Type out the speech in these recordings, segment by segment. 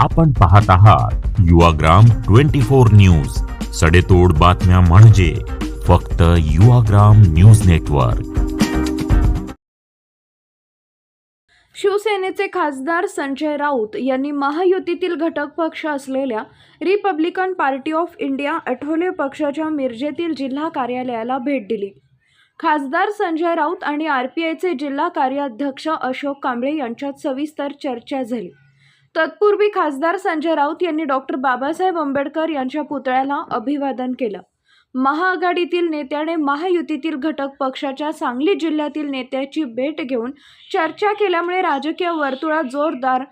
आपण पाहत आहात युवाग्राम 24 न्यूज, सडेतोड बातम्या म्हणजे फक्त युवाग्राम न्यूज नेटवर्क। शिवसेनेचे खासदार संजय राऊत यांनी महायुतीतील घटक पक्ष असलेल्या Republican party of India Athawale पक्षाच्या मिरजेतील जिल्हा कार्यालयाला भेट दिली। खासदार संजय राऊत आणि आरपीआयचे जिल्हा कार्याध्यक्ष अशोक कांबळे यांच्यात सविस्तर चर्चा झाली। तत्पूर्वी खासदार संजय राऊत यांनी डॉक्टर बाबासाहेब आंबेडकर यांच्या पुतळ्याला अभिवादन केलं। महाआघाडीतील नेत्याने महायुतीतील घटक पक्षाच्या सांगली जिल्ह्यातील नेत्याची भेट घेऊन चर्चा केल्यामुळे राजकीय वर्तुळात जोरदार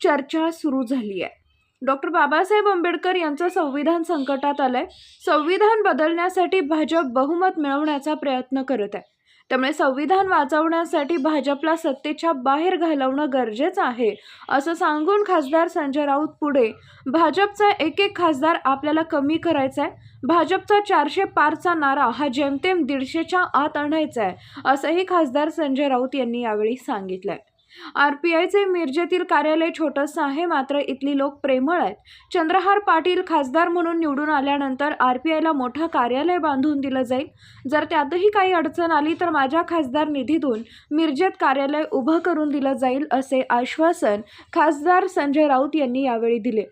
चर्चा सुरू झाली आहे। डॉक्टर बाबासाहेब आंबेडकर यांचं संविधान संकटात आलंय। संविधान बदलण्यासाठी भाजप बहुमत मिळवण्याचा प्रयत्न करत आहे, त्यामुळे संविधान वाचवण्यासाठी भाजपला सत्तेच्या बाहेर घालवणं गरजेचं आहे असं सांगून खासदार संजय राऊत पुढे भाजपचा एक खासदार आपल्याला कमी करायचा आहे, भाजपचा 400 पारचा नारा हा जेमतेम 150च्या आत आणायचा आहे असंही खासदार संजय राऊत यांनी यावेळी सांगितलंय। आरपीआयचे मिरजेतील कार्यालय छोटंसं आहे, मात्र इथली लोक प्रेमळ आहेत। चंद्रहार पाटील खासदार म्हणून निवडून आल्यानंतर आरपीआयला मोठं कार्यालय बांधून दिलं जाईल। जर त्यातही काही अडचण आली तर माझ्या खासदार निधीतून मिरजेत कार्यालय उभं करून दिलं जाईल असे आश्वासन खासदार संजय राऊत यांनी यावेळी दिले।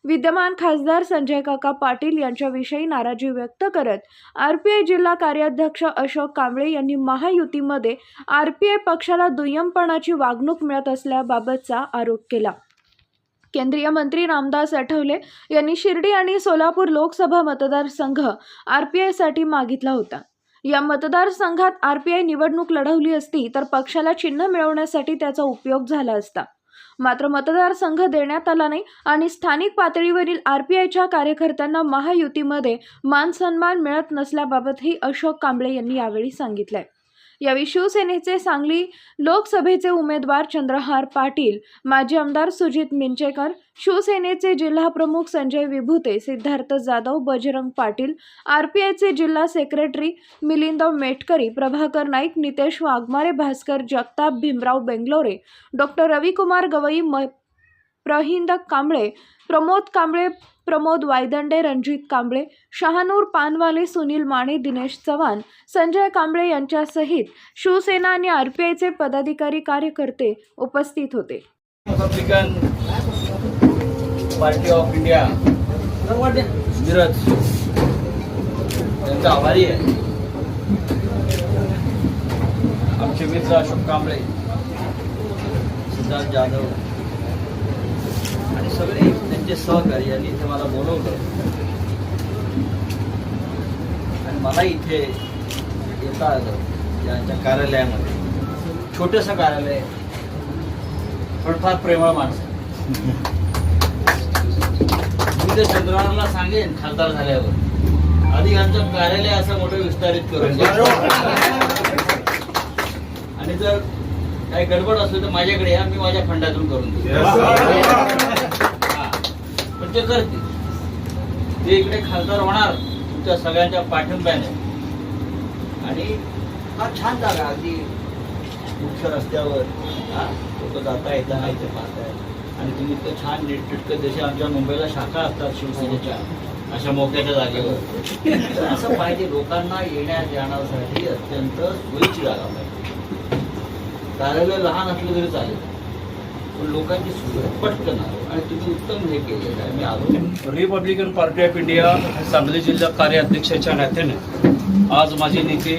विद्यमान खासदार संजय काका पाटील यांच्याविषयी नाराजी व्यक्त करत आरपीआय जिल्हा कार्याध्यक्ष अशोक कांबळे यांनी महायुतीमध्ये आरपीआय पक्षाला दुय्यमपणाची वागणूक मिळत असल्याबाबतचा आरोप केला। केंद्रीय मंत्री रामदास आठवले यांनी शिर्डी आणि सोलापूर लोकसभा मतदारसंघ आरपीआयसाठी मागितला होता। या मतदारसंघात आरपीआय निवडणूक लढवली असती तर पक्षाला चिन्ह मिळवण्यासाठी त्याचा उपयोग झाला असता, मात्र मतदारसंघ देण्यात आला नाही आणि स्थानिक पातळीवरील आरपीआयच्या कार्यकर्त्यांना महायुतीमध्ये मान सन्मान मिळत नसल्याबाबतही अशोक कांबळे यांनी यावेळी सांगितलंय। यावेळी शिवसेनेचे सांगली लोकसभेचे उमेदवार चंद्रहार पाटील, माजी आमदार सुजित मिंचेकर, शिवसेनेचे जिल्हा प्रमुख संजय विभूते, सिद्धार्थ जाधव, बजरंग पाटील, आरपीआयचे जिल्हा सेक्रेटरी मिलिंद मेटकरी, प्रभाकर नाईक, नितेश वाघमारे, भास्कर जगताप, भीमराव बेंगलोरे, डॉक्टर रविकुमार गवई, प्रहिंद कांबळे, प्रमोद कांबळे, प्रमोद वायदंडे, रणजित कांबळे, शहानूर पानवाले, सुनील माने, दिनेश चव्हाण, संजय कांबळे यांच्यासहित शिवसेना आणि आरपीआयचे पदाधिकारी कार्यकर्ते उपस्थित होते। Republican party of India Miraj यांचा आभारी आहे। आमचे मित्र अशोक कांबळे, सिद्धार्थ जाधव आणि सगळे त्यांचे सहकारी यांनी इथे मला बोलवलं आणि मला इथे येता आलं। यांच्या कार्यालयामध्ये छोटंसं कार्यालय, पण फार प्रेमळ माणसं। मी ते चंद्रहारला सांगेन खासदार झाल्यावर आधी आमचं कार्यालय असं मोठं विस्तारित करून आणि जर काही गडबड असली तर माझ्याकडे या, मी माझ्या फंडातून करून देईन। पण ते करतील, ते इकडे खासदार होणार तुमच्या सगळ्यांच्या पाठिंब्याने। आणि हा छान जागा, अगदी मुख्य रस्त्यावर लोक जाता येताना इथे पाहतायत आणि तुम्ही इतकं छान नीटनेटकं, जसे आमच्या मुंबईला शाखा असतात शिवसेनेच्या अशा मोक्याच्या जागेवर, असं पाहिजे। लोकांना येण्या जाण्यासाठी अत्यंत सोयीची जागा पाहिजे। कार्यालय लहान असलं तरी चालेल, पण लोकांची सुविधा पटकन आलो आणि तुम्ही उत्तम हे केलेलं आहे। मी आलो Republican party of India Sangli जिल्हा कार्याध्यक्षाच्या नात्याने आज माझे नेते,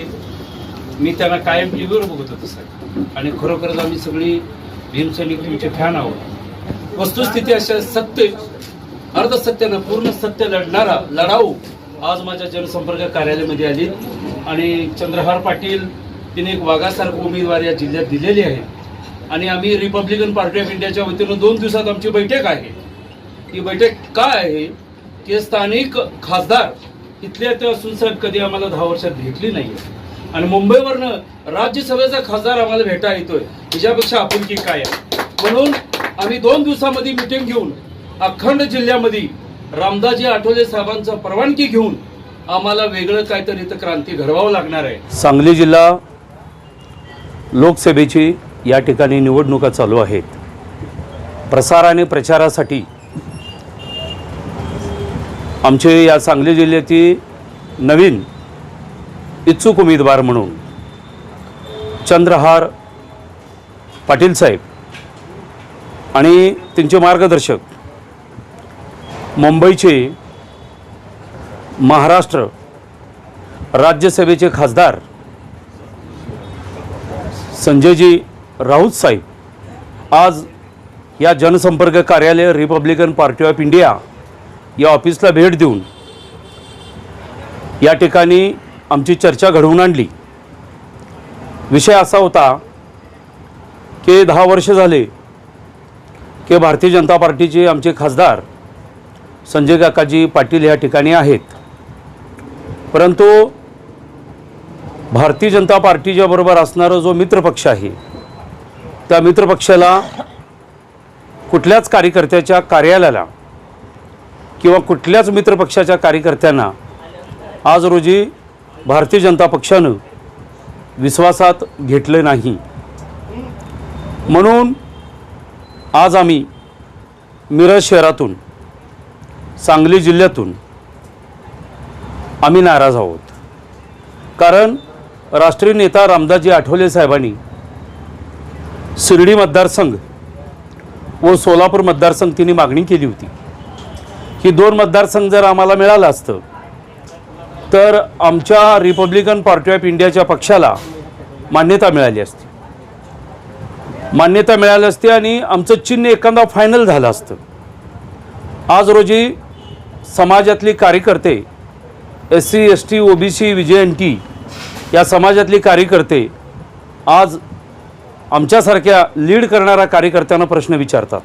मी त्यांना कायम टीव्हीवर बघत होतो साहेब, आणि खरोखरच आम्ही सगळी भीमसैनिक तुमचे फॅन आहोत। वस्तुस्थिती अशा सत्य, अर्धसत्यानं पूर्ण सत्य लढणारा लढाऊ आज माझ्या जनसंपर्क कार्यालयामध्ये आली आणि चंद्रहार पाटील तिने एक वाघासारखं उमेदवार या जिल्ह्यात दिलेली आहे आणि आम्ही रिपब्लिकन पार्टी ऑफ इंडियाच्या वतीनं 2 दिवसात आमची बैठक आहे। ही बैठक काय आहे की स्थानिक खासदार इथल्या त्या असून साहेब कधी आम्हाला 10 वर्षात भेटली नाहीये आणि मुंबईवरनं राज्यसभेचा खासदार आम्हाला भेटा येतोय, त्याच्यापेक्षा आपुलकी काय आहे। म्हणून आम्ही 2 दिवसामध्ये मिटिंग घेऊन अखंड जिल्ह्यामध्ये रामदासजी आठवले साहेबांचा परवानगी घेऊन आम्हाला वेगळं काहीतरी इथं क्रांती घडवावं लागणार आहे। सांगली जिल्हा लोकसभेची या ठिकाणी निवडणुका चालू आहेत। प्रसार आणि प्रचारासाठी आमचे या सांगली जिल्ह्याची नवीन इच्छुक उमेदवार म्हणून चंद्रहार पाटील साहेब आणि त्यांचे मार्गदर्शक मुंबईचे महाराष्ट्र राज्यसभेचे खासदार संजयजी राऊत साहेब आज या जनसंपर्क कार्यालय रिपब्लिकन पार्टी ऑफ इंडिया या ऑफिसला भेट देऊन या ठिकाणी आमची चर्चा घडवून आणली। विषय असा होता की 10 वर्ष झाले की भारतीय जनता पार्टीचे आमचे खासदार संजय काकाजी पाटील या ठिकाणी आहेत, परंतु भारतीय जनता पार्टीच्या बरोबर असणारा जो मित्रपक्ष आहे त्या मित्रपक्षाला कुठल्याच कार्यकर्त्याच्या कार्यालयाला किंवा कुठल्याच मित्रपक्षाच्या कार्यकर्त्यांना आज रोजी भारतीय जनता पक्षानं विश्वासात घेतले नाही। म्हणून आज आम्ही मिरज शहरातून सांगली जिल्ह्यातून आम्ही नाराज आहोत, कारण राष्ट्रीय नेता रामदासजी आठवले साहेबांनी शिर्डी मतदारसंघ व सोलापूर मतदारसंघ तिने मागणी केली होती की 2 मतदारसंघ जर आम्हाला मिळालं असतं तर आमच्या रिपब्लिकन पार्टी ऑफ इंडियाच्या पक्षाला मान्यता मिळाली असती आणि आमचं चिन्ह एखादा फायनल झालं असतं। आज रोजी समाजातली कार्यकर्ते SC ST OBC VJNT या समाजातली कार्यकर्ते आज आमच्यासारख्या लीड करणाऱ्या कार्यकर्त्यांना प्रश्न विचारतात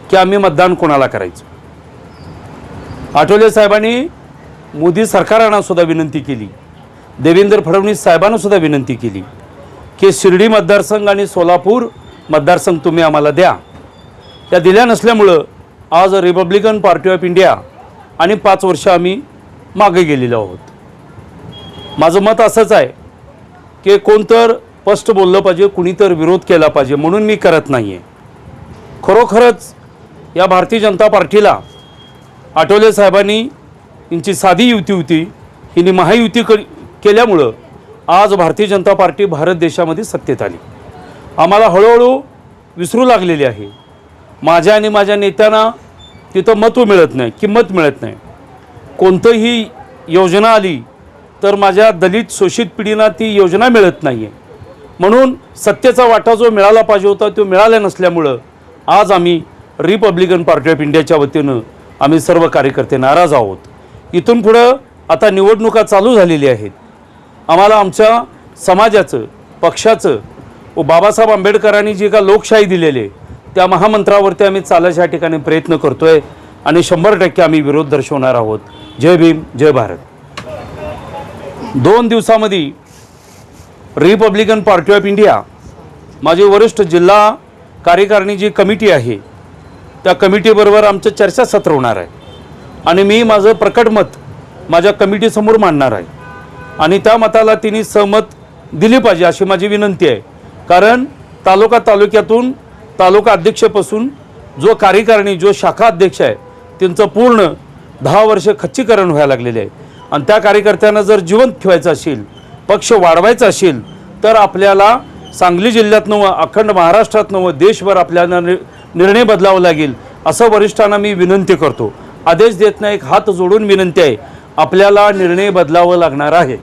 की आम्ही मतदान कोणाला करायचं। आठवले साहेबांनी मोदी सरकारांना सुद्धा विनंती केली, देवेंद्र फडणवीस साहेबांना सुद्धा विनंती केली की शिर्डी मतदारसंघ आणि सोलापूर मतदारसंघ तुम्ही आम्हाला द्या। त्या दिल्या नसल्यामुळं आज रिपब्लिकन पार्टी ऑफ इंडिया आणि 5 वर्ष आम्ही मागे गेलेलो आहोत। माझं मत असंच आहे की कोणतर स्पष्ट बोललं पाहिजे, कुणीतर विरोध केला पाहिजे, म्हणून मी करत नाही आहे। खरोखरच या भारतीय जनता पार्टीला आठवले साहेबांनी यांची साधी युती होती, हिने महायुती केल्यामुळं आज भारतीय जनता पार्टी भारत देशामध्ये सत्तेत आली। आम्हाला हळूहळू विसरू लागलेली आहे। माझ्या आणि माझ्या नेत्यांना तिथं महत्त्व मिळत नाही, किंमत मिळत नाही। कोणतीही योजना आली तर माझ्या दलित शोषित पिढींना ती योजना मिळत नाही आहे। म्हणून सत्तेचा वाटा जो मिळाला पाहिजे होता तो मिळाला नसल्यामुळं आज आम्ही रिपब्लिकन पार्टी ऑफ इंडियाच्या वतीनं आम्ही सर्व कार्यकर्ते नाराज आहोत। इथून पुढं आता निवडणुका चालू झालेल्या आहेत। आम्हाला आमच्या समाजाचं, पक्षाचं व बाबासाहेब आंबेडकरांनी जी का लोकशाही दिलेली त्या महामंत्रावरती आम्ही चालायच्या ठिकाणी प्रयत्न करतोय आणि 100% आम्ही विरोध दर्शवणार आहोत। जय भीम, जय भारत। 2 दिवसामध्ये रिपब्लिकन पार्टी ऑफ इंडिया माझी वरिष्ठ जिल्हा कार्यकारिणी जी कमिटी आहे त्या कमिटीबरोबर आमचं चर्चासत्र होणार आहे आणि मी माझं प्रकट मत माझ्या कमिटीसमोर मांडणार आहे आणि त्या मताला तिने सहमत दिली पाहिजे अशी माझी विनंती आहे। कारण तालुक्यातून तालुका अध्यक्षापासून जो कार्यकारिणी, जो शाखा अध्यक्ष आहे त्यांचं पूर्ण 10 वर्ष खच्चीकरण व्हायला लागलेले आहे आणि त्या कार्यकर्त्यांना जर जिवंत ठेवायचं असेल, पक्ष वाढवायचा असेल तर आपल्याला सांगली जिल्ह्यातनं व अखंड महाराष्ट्रातनं व देशभर आपल्याला निर्णय बदलावा लागेल असं वरिष्ठांना मी विनंती करतो। आदेश देत नाही, एक हात जोडून विनंती आहे, आपल्याला निर्णय बदलावा लागणार आहे।